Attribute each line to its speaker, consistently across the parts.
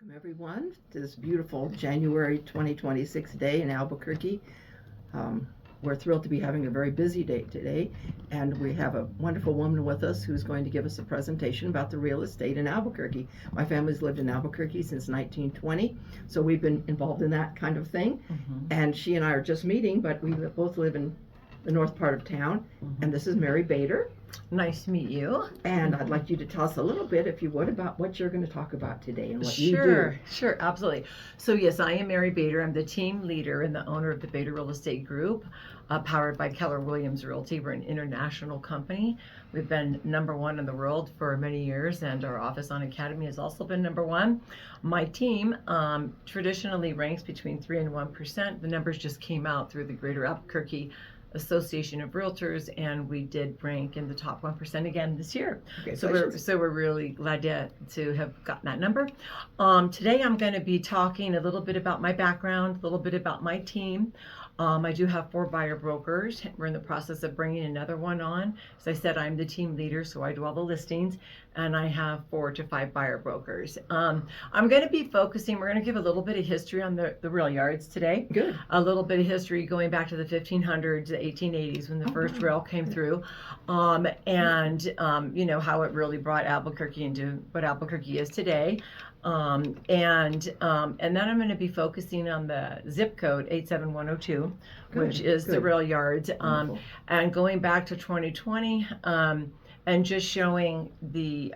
Speaker 1: Welcome everyone to this beautiful January 2026 day in Albuquerque. We're thrilled to be having a very busy day today, and we have a wonderful woman with us who's going to give us a presentation about the real estate in Albuquerque. My family's lived in Albuquerque since 1920, so we've been involved in that kind of thing. And she and I are just meeting, but we both live in the north part of town. And this is Mary Bader.
Speaker 2: Nice to meet you.
Speaker 1: And I'd like you to tell us a little bit, if you would, about what you're going to talk about today and what you do.
Speaker 2: Sure, absolutely. So yes, I am Mary Bader. I'm the team leader and the owner of the Bader Real Estate Group, powered by Keller Williams Realty. We're an international company. We've been #1 in the world for many years, and our office on Academy has also been #1. My team traditionally ranks between 3 and 1%. The numbers just came out through the Greater Albuquerque Association of Realtors, and we did rank in the top 1% again this year.
Speaker 1: Okay,
Speaker 2: so we're really glad to have gotten that number. Today I'm going to be talking a little bit about my background, a little bit about my team. I do have 4 buyer brokers. We're in the process of bringing another one on. As I said, I'm the team leader, so I do all the listings, and I have 4 to 5 buyer brokers. I'm going to be focusing, we're going to give a little bit of history on the rail yards today.
Speaker 1: Good.
Speaker 2: A little bit of history going back to the 1500s, the 1880s when the first rail came through, and you know, how it really brought Albuquerque into what Albuquerque is today. And then I'm going to be focusing on the zip code 87102, which is the rail yards, and going back to 2020, and just showing the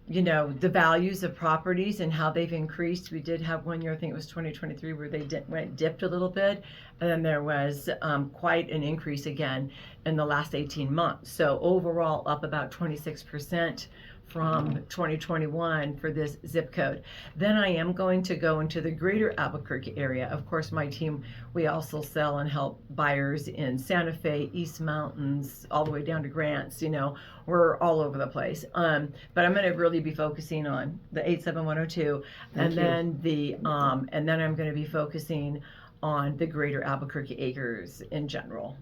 Speaker 2: you know, the values of properties and how they've increased. We did have one year, I think it was 2023, where they dipped a little bit, and then there was quite an increase again in the last 18 months. So overall, up about 26% from 2021 for this zip code. Then I am going to go into the greater Albuquerque area. Of course, my team, we also sell and help buyers in Santa Fe, East Mountains, all the way down to Grants. You know, we're all over the place. But I'm going to really be focusing on the 87102, and then I'm going to be focusing on the greater Albuquerque acres in general,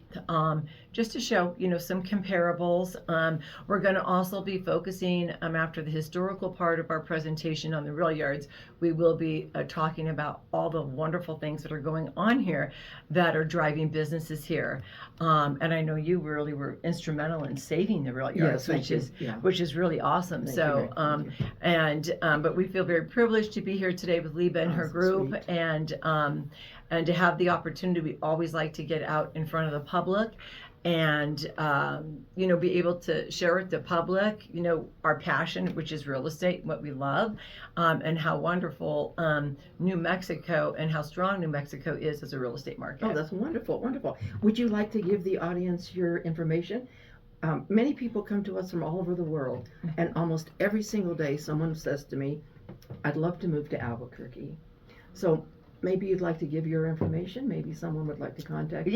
Speaker 2: just to show, you know, some comparables. We're going to also be focusing, after the historical part of our presentation on the rail yards, we will be talking about all the wonderful things that are going on here that are driving businesses here. And I know you really were instrumental in saving the rail yards, which is really awesome. But we feel very privileged to be here today with Liba and her group, and to have the opportunity. We always like to get out in front of the public and you know, be able to share with the public, you know, our passion, which is real estate, what we love, and how wonderful New Mexico and how strong New Mexico is as a real estate market.
Speaker 1: Oh, that's wonderful, wonderful. Would you like to give the audience your information? Many people come to us from all over the world, and almost every single day someone says to me, I'd love to move to Albuquerque. So maybe you'd like to give your information. Maybe someone would like to contact you.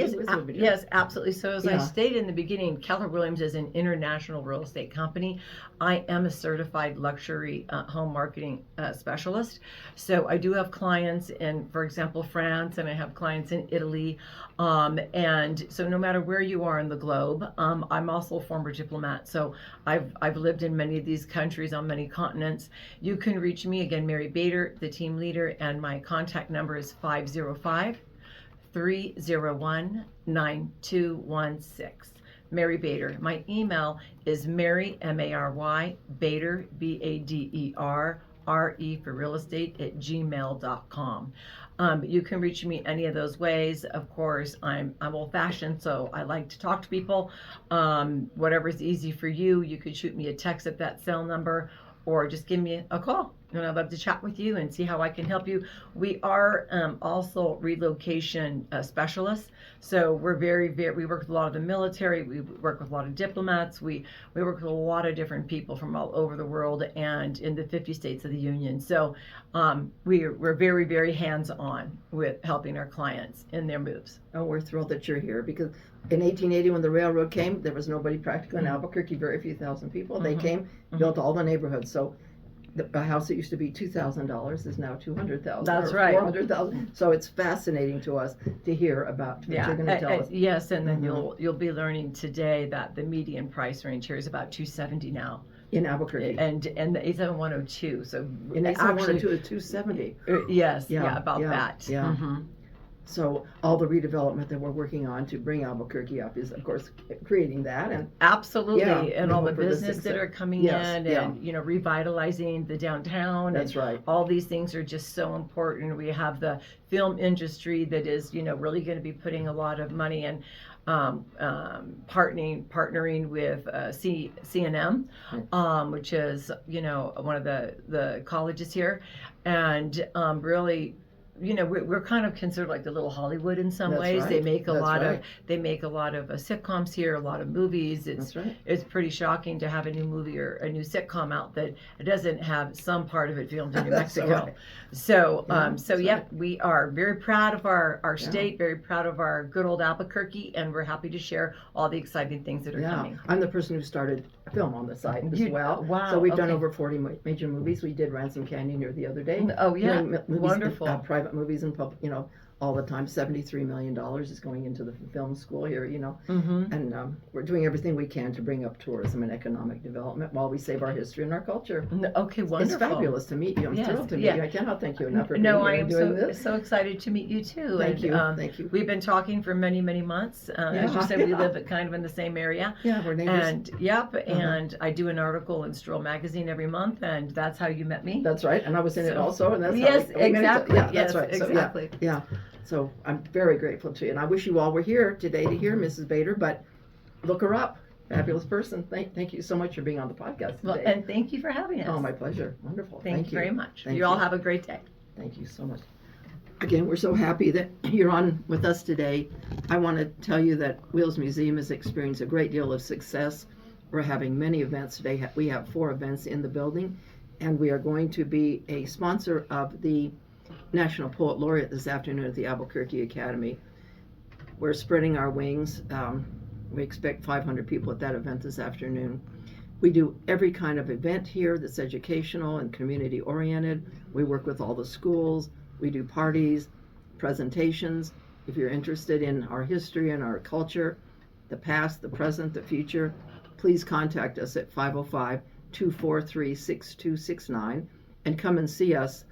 Speaker 2: Yes, absolutely. So as I stated in the beginning, Keller Williams is an international real estate company. I am a certified luxury home marketing specialist. So I do have clients in, for example, France, and I have clients in Italy. And so no matter where you are in the globe, I'm also a former diplomat. So I've lived in many of these countries on many continents. You can reach me, again, Mary Bader, the team leader, and my contact number is 505-301-9216. Mary Bader. My email is Mary, M-A-R-Y, Bader, B-A-D-E-R, R-E for real estate, @gmail.com. You can reach me any of those ways. Of course, I'm old-fashioned, so I like to talk to people. Whatever's easy for you, you could shoot me a text at that cell number, or just give me a call, and I'd love to chat with you and see how I can help you. We are also relocation specialists, so we're we work with a lot of the military, we work with a lot of diplomats, we work with a lot of different people from all over the world and in the 50 states of the Union. So we're very, very hands-on with helping our clients in their moves.
Speaker 1: Oh, we're thrilled that you're here, because in 1880, when the railroad came, there was nobody practically in Albuquerque, very few thousand people. They came, built all the neighborhoods. So a house that used to be $2,000 is now $200,000.
Speaker 2: That's right.
Speaker 1: $400,000. So it's fascinating to us to hear about what you're going to tell us.
Speaker 2: Yes, and then you'll be learning today that the median price range here is about $270 now.
Speaker 1: In Albuquerque.
Speaker 2: and the 87102. So
Speaker 1: In
Speaker 2: actually,
Speaker 1: 87102 is 270.
Speaker 2: yes,
Speaker 1: Yeah,
Speaker 2: about
Speaker 1: yeah,
Speaker 2: that.
Speaker 1: yeah.
Speaker 2: Mhm.
Speaker 1: So all the redevelopment that we're working on to bring Albuquerque up is, of course, creating that. And
Speaker 2: Absolutely,
Speaker 1: Yeah,
Speaker 2: and
Speaker 1: we
Speaker 2: all the
Speaker 1: hope for the
Speaker 2: business that
Speaker 1: success.
Speaker 2: are coming
Speaker 1: Yes,
Speaker 2: in,
Speaker 1: yeah.
Speaker 2: and revitalizing the downtown.
Speaker 1: that's
Speaker 2: and
Speaker 1: right.
Speaker 2: all these things are just so important. We have the film industry that is, really going to be putting a lot of money in, partnering with CNM, which is one of the colleges here, and really. We're kind of considered like the little Hollywood in some
Speaker 1: That's
Speaker 2: ways.
Speaker 1: right.
Speaker 2: They make a
Speaker 1: That's
Speaker 2: lot
Speaker 1: right.
Speaker 2: of sitcoms here, a lot of movies.
Speaker 1: That's right.
Speaker 2: It's pretty shocking to have a new movie or a new sitcom out that doesn't have some part of it filmed in New
Speaker 1: That's
Speaker 2: Mexico.
Speaker 1: right.
Speaker 2: So,
Speaker 1: Yeah, that's right.
Speaker 2: we are very proud of our
Speaker 1: Yeah.
Speaker 2: state, very proud of our good old Albuquerque, and we're happy to share all the exciting things that are
Speaker 1: Yeah,
Speaker 2: coming.
Speaker 1: I'm the person who started a film on the site as well.
Speaker 2: Wow.
Speaker 1: So we've done
Speaker 2: okay.
Speaker 1: over 40 major movies. We did Ransom Canyon here the other day.
Speaker 2: Oh yeah,
Speaker 1: Doing movies,
Speaker 2: wonderful.
Speaker 1: Private movies and public, all the time. $73 million is going into the film school here,
Speaker 2: Mm-hmm.
Speaker 1: and we're doing everything we can to bring up tourism and economic development while we save our history and our culture.
Speaker 2: Okay, wonderful.
Speaker 1: It's fabulous to meet you. I'm
Speaker 2: Yes,
Speaker 1: thrilled to meet
Speaker 2: yeah.
Speaker 1: you. I cannot thank you enough for
Speaker 2: No,
Speaker 1: being
Speaker 2: I
Speaker 1: here
Speaker 2: am
Speaker 1: and doing this.
Speaker 2: so excited to meet you too.
Speaker 1: Thank you.
Speaker 2: And,
Speaker 1: Thank you.
Speaker 2: We've been talking for many, many months. As you
Speaker 1: Yeah,
Speaker 2: said, we
Speaker 1: yeah.
Speaker 2: live kind of in the same area.
Speaker 1: Yeah, we're neighbors.
Speaker 2: And and I do an article in Stroll magazine every month, and that's how you met me.
Speaker 1: That's right, and I was in it
Speaker 2: So-
Speaker 1: also, and that's
Speaker 2: Yes,
Speaker 1: how we met each other.
Speaker 2: exactly.
Speaker 1: Yeah,
Speaker 2: Yes,
Speaker 1: that's right. So,
Speaker 2: exactly.
Speaker 1: yeah. So I'm very grateful to you, and I wish you all were here today to hear Mrs. Bader, but look her up. Fabulous person. Thank you so much for being on the podcast
Speaker 2: Well,
Speaker 1: today.
Speaker 2: and thank you for having us.
Speaker 1: Oh, my pleasure. Wonderful.
Speaker 2: Thank you very much.
Speaker 1: Thank
Speaker 2: You all
Speaker 1: you.
Speaker 2: have a great day.
Speaker 1: Thank you so much. Again, we're so happy that you're on with us today. I want to tell you that Wheels Museum has experienced a great deal of success. We're having many events today. We have 4 events in the building, and we are going to be a sponsor of the National Poet Laureate this afternoon at the Albuquerque Academy. We're spreading our wings. We expect 500 people at that event this afternoon. We do every kind of event here that's educational and community oriented. We work with all the schools. We do parties, presentations. If you're interested in our history and our culture, the past, the present, the future, please contact us at 505-243-6269 and come and see us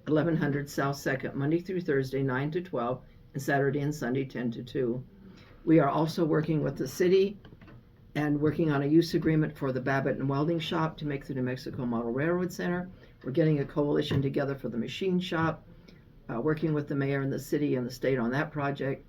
Speaker 1: 1100 South 2nd, Monday through Thursday, 9 to 12, and Saturday and Sunday, 10 to 2. We are also working with the city and working on a use agreement for the Babbitt and Welding Shop to make the New Mexico Model Railroad Center. We're getting a coalition together for the machine shop, working with the mayor and the city and the state on that project.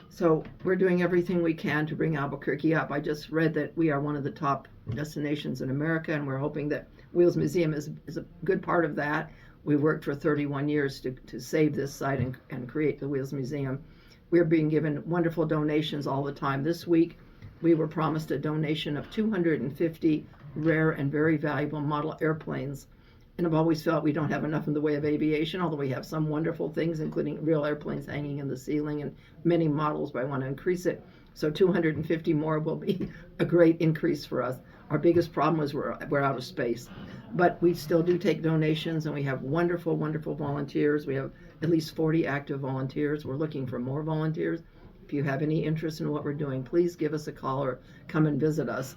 Speaker 1: So we're doing everything we can to bring Albuquerque up. I just read that we are one of the top destinations in America, and we're hoping that Wheels Museum is a good part of that. We worked for 31 years to save this site and create the Wheels Museum. We're being given wonderful donations all the time. This week, we were promised a donation of 250 rare and very valuable model airplanes. And I've always felt we don't have enough in the way of aviation, although we have some wonderful things, including real airplanes hanging in the ceiling and many models, but I want to increase it. So 250 more will be a great increase for us. Our biggest problem is we're out of space. But we still do take donations, and we have wonderful, wonderful volunteers. We have at least 40 active volunteers. We're looking for more volunteers. If you have any interest in what we're doing, please give us a call or come and visit us.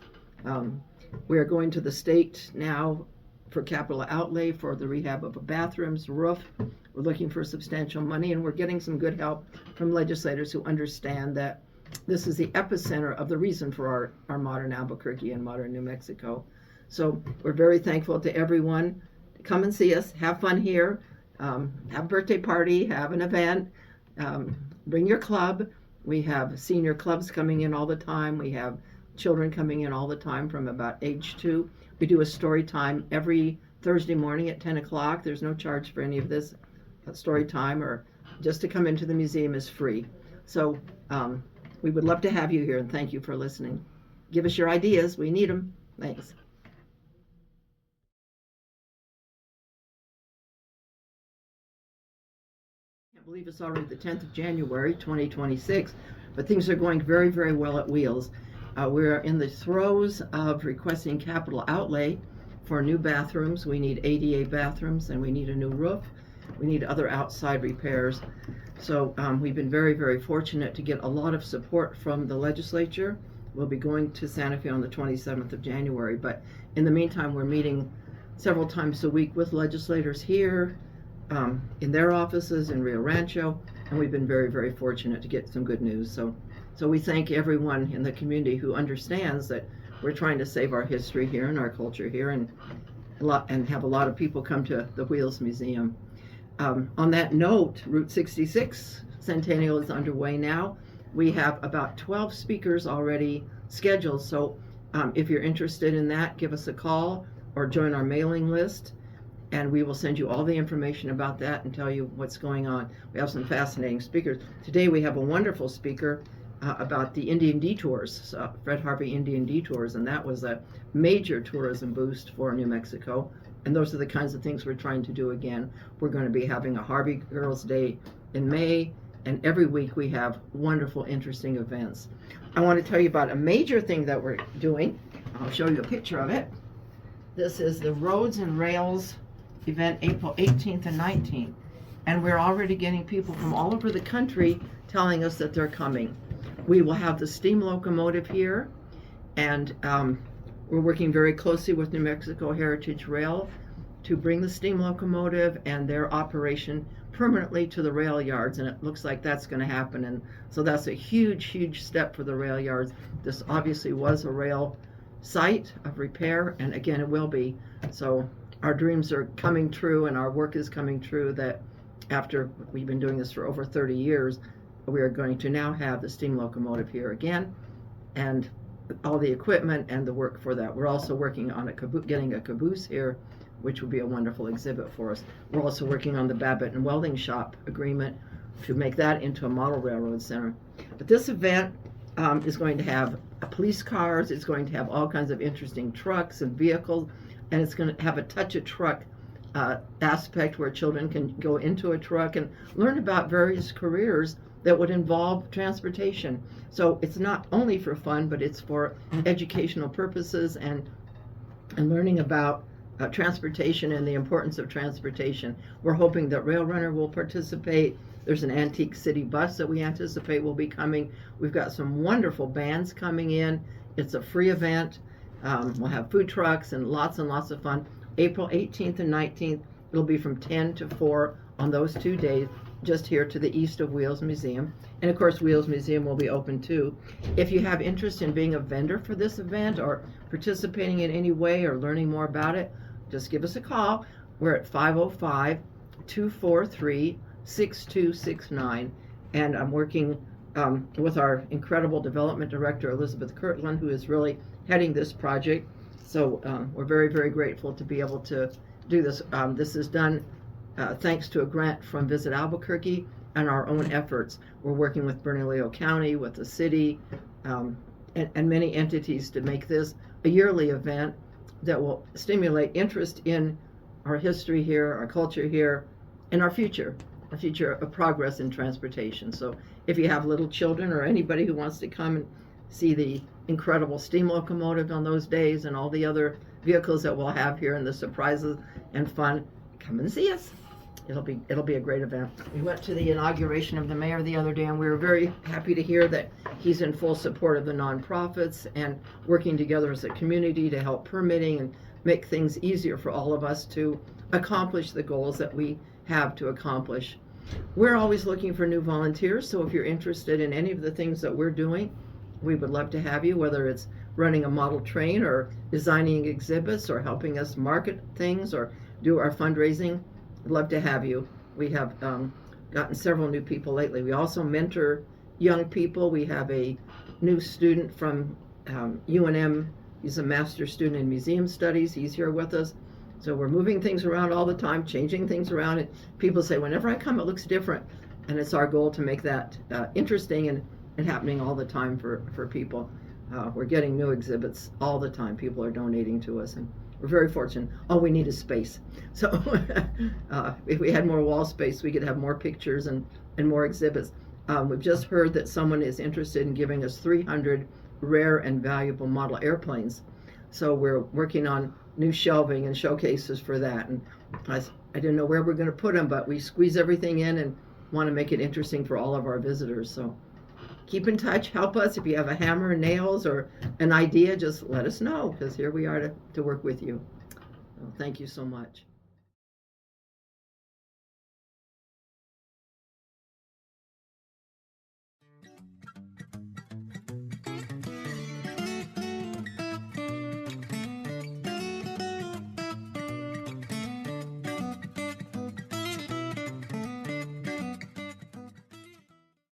Speaker 1: We are going to the state now for capital outlay for the rehab of bathrooms, roof. We're looking for substantial money, and we're getting some good help from legislators who understand that this is the epicenter of the reason for our modern Albuquerque and modern New Mexico. So we're very thankful to everyone. Come and see us, have fun here, have a birthday party, have an event, bring your club. We have senior clubs coming in all the time. We have children coming in all the time from about age 2. We do a story time every Thursday morning at 10 o'clock. There's no charge for any of this. Story time or just to come into the museum is free. So we would love to have you here, and thank you for listening. Give us your ideas. We need them. Thanks. I can't believe it's already the 10th of January, 2026, but things are going very, very well at Wheels. We're in the throes of requesting capital outlay for new bathrooms. We need ADA bathrooms, and we need a new roof. We need other outside repairs. So we've been very, very fortunate to get a lot of support from the legislature We'll be going to Santa Fe on the 27th of January, but in the meantime, we're meeting several times a week with legislators here, in their offices in Rio Rancho, and we've been very, very fortunate to get some good news. So we thank everyone in the community who understands that we're trying to save our history here and our culture here, and have a lot of people come to the Wheels Museum. On that note, Route 66 Centennial is underway now. We have about 12 speakers already scheduled, so if you're interested in that, give us a call or join our mailing list, and we will send you all the information about that and tell you what's going on. We have some fascinating speakers. Today we have a wonderful speaker about the Indian Detours, Fred Harvey Indian Detours, and that was a major tourism boost for New Mexico. And those are the kinds of things we're trying to do again. We're going to be having a Harvey Girls Day in May, and every week we have wonderful, interesting events. I want to tell you about a major thing that we're doing. I'll show you a picture of it. This is the Roads and Rails event, April 18th and 19th. And we're already getting people from all over the country telling us that they're coming. We will have the steam locomotive here, and we're working very closely with New Mexico Heritage Rail to bring the steam locomotive and their operation permanently to the rail yards, and it looks like that's going to happen. And so that's a huge, huge step for the rail yards. This obviously was a rail site of repair, and again, it will be. So our dreams are coming true, and our work is coming true, that after we've been doing this for over 30 years, we are going to now have the steam locomotive here again, and all the equipment and the work for that. We're also working on getting a caboose here, which would be a wonderful exhibit for us. We're also working on the Babbitt and Welding Shop agreement to make that into a model railroad center. But this event is going to have police cars, it's going to have all kinds of interesting trucks and vehicles, and it's going to have a touch a truck aspect where children can go into a truck and learn about various careers that would involve transportation. So it's not only for fun, but it's for educational purposes and learning about transportation and the importance of transportation. We're hoping that Rail Runner will participate. There's an Antique City bus that we anticipate will be coming. We've got some wonderful bands coming in. It's a free event. We'll have food trucks and lots of fun. April 18th and 19th, it'll be from 10 to 4 on those 2 days, just here to the east of Wheels Museum. And of course, Wheels Museum will be open too. If you have interest in being a vendor for this event or participating in any way or learning more about it, just give us a call. We're at 505-243-6269. And I'm working with our incredible development director, Elizabeth Kirtland, who is really heading this project. So we're very, very grateful to be able to do this. This is done thanks to a grant from Visit Albuquerque and our own efforts. We're working with Bernalillo County, with the city, and many entities to make this a yearly event that will stimulate interest in our history here, our culture here, and our future of progress in transportation. So if you have little children or anybody who wants to come and see the incredible steam locomotive on those days and all the other vehicles that we'll have here and the surprises and fun, come and see us. It'll be a great event. We went to the inauguration of the mayor the other day, and we were very happy to hear that he's in full support of the nonprofits and working together as a community to help permitting and make things easier for all of us to accomplish the goals that we have to accomplish. We're always looking for new volunteers, so if you're interested in any of the things that we're doing, we would love to have you, whether it's running a model train or designing exhibits or helping us market things or do our fundraising. I'd love to have you. We have gotten several new people lately. We also mentor young people. We have a new student from UNM. He's a master's student in museum studies. He's here with us. So we're moving things around all the time, changing things around. And people say, whenever I come, it looks different. And it's our goal to make that interesting and happening all the time for people. We're getting new exhibits all the time. People are donating to us, and we're very fortunate. All we need is space. So if we had more wall space, we could have more pictures and more exhibits. We've just heard that someone is interested in giving us 300 rare and valuable model airplanes. So we're working on new shelving and showcases for that. And I didn't know where we're going to put them, but we squeeze everything in and want to make it interesting for all of our visitors. So keep in touch, help us. If you have a hammer and nails or an idea, just let us know, because here we are to work with you. Well, thank you so much.